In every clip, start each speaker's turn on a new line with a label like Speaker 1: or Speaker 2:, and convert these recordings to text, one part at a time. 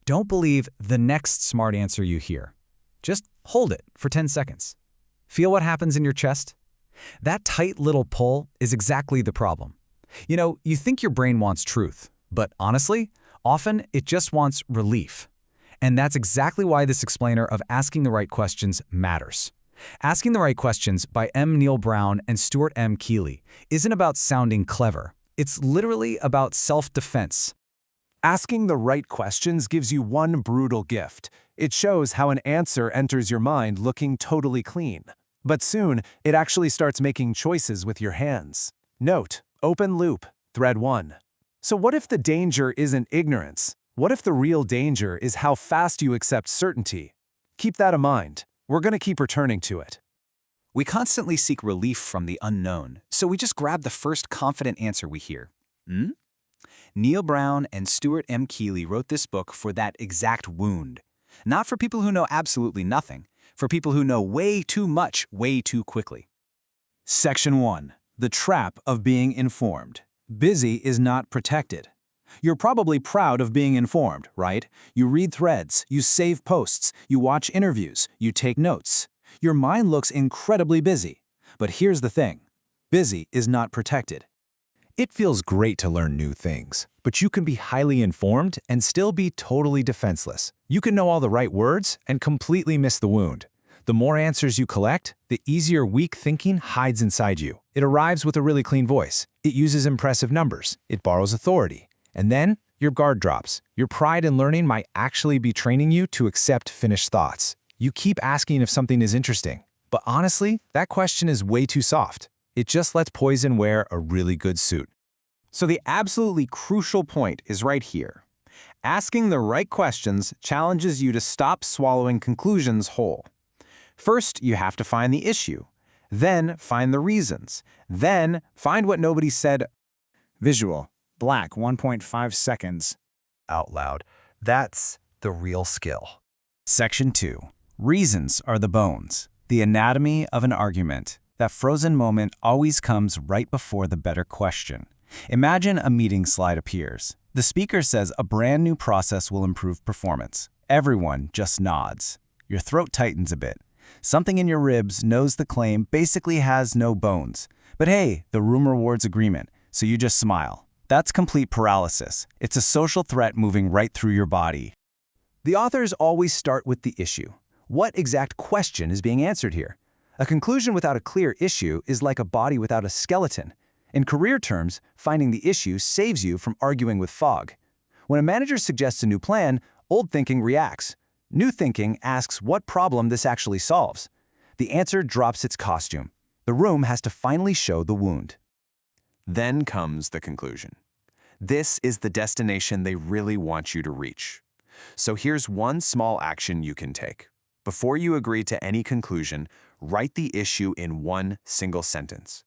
Speaker 1: Don't believe the next smart answer you hear. Just hold it for 10 seconds. Feel what happens in your chest? That tight little pull is exactly the problem. You think your brain wants truth, but honestly, often it just wants relief. And that's exactly why this explainer of asking the right questions matters. Asking the Right Questions by M. Neil Brown and Stuart M. Keeley isn't about sounding clever. It's literally about self-defense.
Speaker 2: Asking the right questions gives you one brutal gift. It shows how an answer enters your mind looking totally clean. But soon, it actually starts making choices with your hands. Note, open loop, thread 1. So what if the danger isn't ignorance? What if the real danger is how fast you accept certainty? Keep that in mind. We're going to keep returning to it.
Speaker 3: We constantly seek relief from the unknown, so we just grab the first confident answer we hear. Neil Brown and Stuart M. Keeley wrote this book for that exact wound. Not for people who know absolutely nothing, for people who know way too much way too quickly.
Speaker 4: Section 1. The Trap of Being Informed. Busy is not protected. You're probably proud of being informed, right? You read threads, you save posts, you watch interviews, you take notes. Your mind looks incredibly busy. But here's the thing. Busy is not protected.
Speaker 5: It feels great to learn new things, but you can be highly informed and still be totally defenseless. You can know all the right words and completely miss the wound. The more answers you collect, the easier weak thinking hides inside you. It arrives with a really clean voice. It uses impressive numbers. It borrows authority. And then, your guard drops. Your pride in learning might actually be training you to accept finished thoughts. You keep asking if something is interesting. But honestly, that question is way too soft. It just lets poison wear a really good suit.
Speaker 6: So the absolutely crucial point is right here. Asking the right questions challenges you to stop swallowing conclusions whole. First, you have to find the issue. Then, find the reasons. Then, find what nobody said.
Speaker 2: Visual. Black 1.5 seconds.
Speaker 1: Out loud. That's the real skill.
Speaker 3: Section 2. Reasons are the bones. The anatomy of an argument. That frozen moment always comes right before the better question. Imagine a meeting slide appears. The speaker says a brand new process will improve performance. Everyone just nods. Your throat tightens a bit. Something in your ribs knows the claim basically has no bones. But hey, the room rewards agreement, so you just smile. That's complete paralysis. It's a social threat moving right through your body.
Speaker 1: The authors always start with the issue. What exact question is being answered here? A conclusion without a clear issue is like a body without a skeleton. In career terms, finding the issue saves you from arguing with fog. When a manager suggests a new plan, old thinking reacts. New thinking asks what problem this actually solves. The answer drops its costume. The room has to finally show the wound.
Speaker 7: Then comes the conclusion. This is the destination they really want you to reach. So here's one small action you can take. Before you agree to any conclusion, write the issue in one single sentence.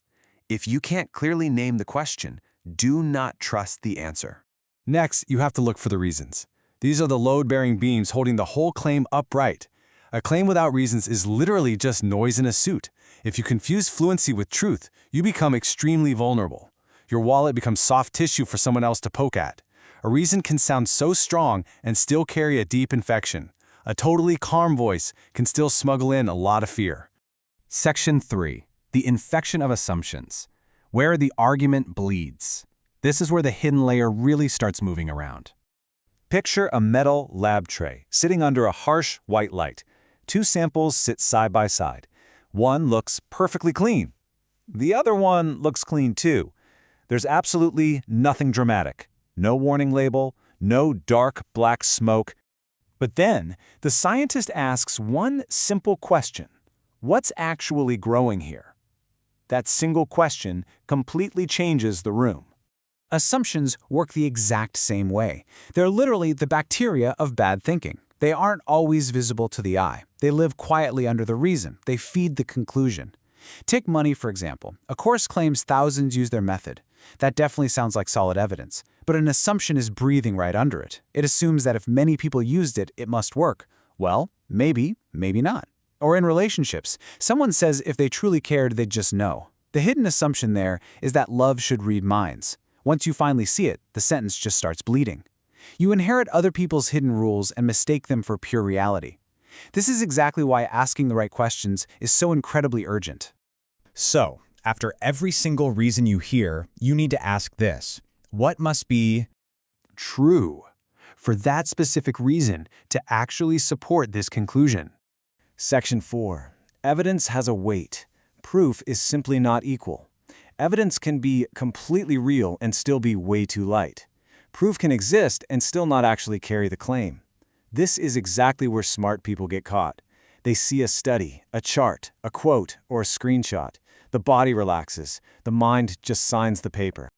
Speaker 7: If you can't clearly name the question, do not trust the answer.
Speaker 2: Next, you have to look for the reasons. These are the load-bearing beams holding the whole claim upright. A claim without reasons is literally just noise in a suit. If you confuse fluency with truth, you become extremely vulnerable. Your wallet becomes soft tissue for someone else to poke at. A reason can sound so strong and still carry a deep infection. A totally calm voice can still smuggle in a lot of fear.
Speaker 6: Section 3. The infection of assumptions. Where the argument bleeds. This is where the hidden layer really starts moving around.
Speaker 4: Picture a metal lab tray sitting under a harsh white light. Two samples sit side by side. One looks perfectly clean. The other one looks clean too. There's absolutely nothing dramatic. No warning label, no dark black smoke. But then, the scientist asks one simple question. What's actually growing here? That single question completely changes the room.
Speaker 6: Assumptions work the exact same way. They're literally the bacteria of bad thinking. They aren't always visible to the eye. They live quietly under the reason. They feed the conclusion. Take money, for example. A course claims thousands use their method. That definitely sounds like solid evidence. But an assumption is breathing right under it. It assumes that if many people used it, it must work. Well, maybe, maybe not. Or in relationships, someone says if they truly cared, they'd just know. The hidden assumption there is that love should read minds. Once you finally see it, the sentence just starts bleeding. You inherit other people's hidden rules and mistake them for pure reality. This is exactly why asking the right questions is so incredibly urgent.
Speaker 5: So, after every single reason you hear, you need to ask this. What must be
Speaker 2: true for that specific reason to actually support this conclusion?
Speaker 3: Section 4. Evidence has a weight. Proof is simply not equal. Evidence can be completely real and still be way too light. Proof can exist and still not actually carry the claim. This is exactly where smart people get caught. They see a study, a chart, a quote, or a screenshot. The body relaxes. The mind just signs the paper.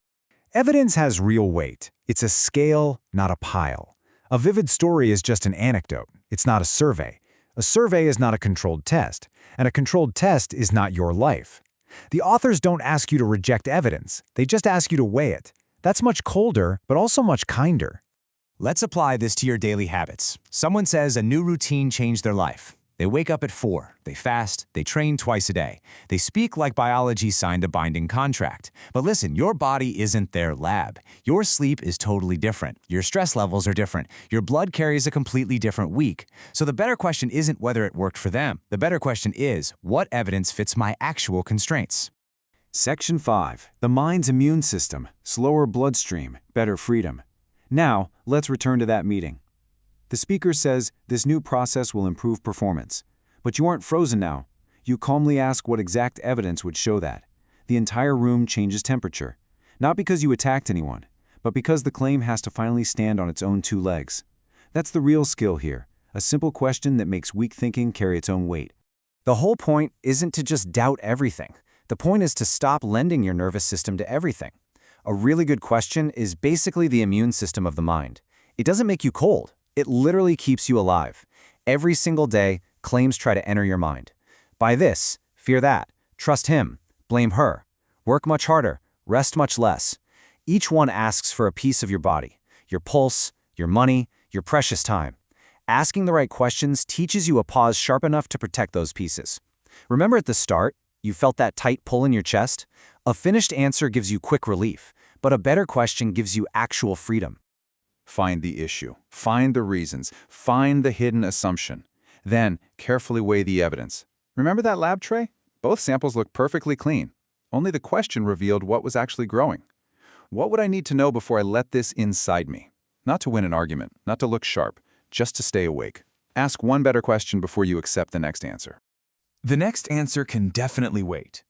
Speaker 1: Evidence has real weight. It's a scale, not a pile. A vivid story is just an anecdote. It's not a survey. A survey is not a controlled test, and a controlled test is not your life. The authors don't ask you to reject evidence. They just ask you to weigh it. That's much colder, but also much kinder.
Speaker 5: Let's apply this to your daily habits. Someone says a new routine changed their life. They wake up at 4, they fast, they train twice a day. They speak like biology signed a binding contract. But listen, your body isn't their lab. Your sleep is totally different. Your stress levels are different. Your blood carries a completely different week. So the better question isn't whether it worked for them. The better question is, what evidence fits my actual constraints?
Speaker 3: Section 5. The mind's immune system. Slower bloodstream. Better freedom. Now, let's return to that meeting. The speaker says this new process will improve performance. But you aren't frozen now. You calmly ask what exact evidence would show that. The entire room changes temperature. Not because you attacked anyone, but because the claim has to finally stand on its own 2 legs. That's the real skill here, a simple question that makes weak thinking carry its own weight.
Speaker 6: The whole point isn't to just doubt everything. The point is to stop lending your nervous system to everything. A really good question is basically the immune system of the mind. It doesn't make you cold. It literally keeps you alive. Every single day, claims try to enter your mind. Buy this, fear that, trust him, blame her, work much harder, rest much less. Each one asks for a piece of your body, your pulse, your money, your precious time. Asking the right questions teaches you a pause sharp enough to protect those pieces. Remember at the start, you felt that tight pull in your chest? A finished answer gives you quick relief, but a better question gives you actual freedom.
Speaker 8: Find the issue, find the reasons, find the hidden assumption. Then, carefully weigh the evidence. Remember that lab tray? Both samples looked perfectly clean. Only the question revealed what was actually growing. What would I need to know before I let this inside me? Not to win an argument, not to look sharp, just to stay awake. Ask one better question before you accept the next answer.
Speaker 4: The next answer can definitely wait.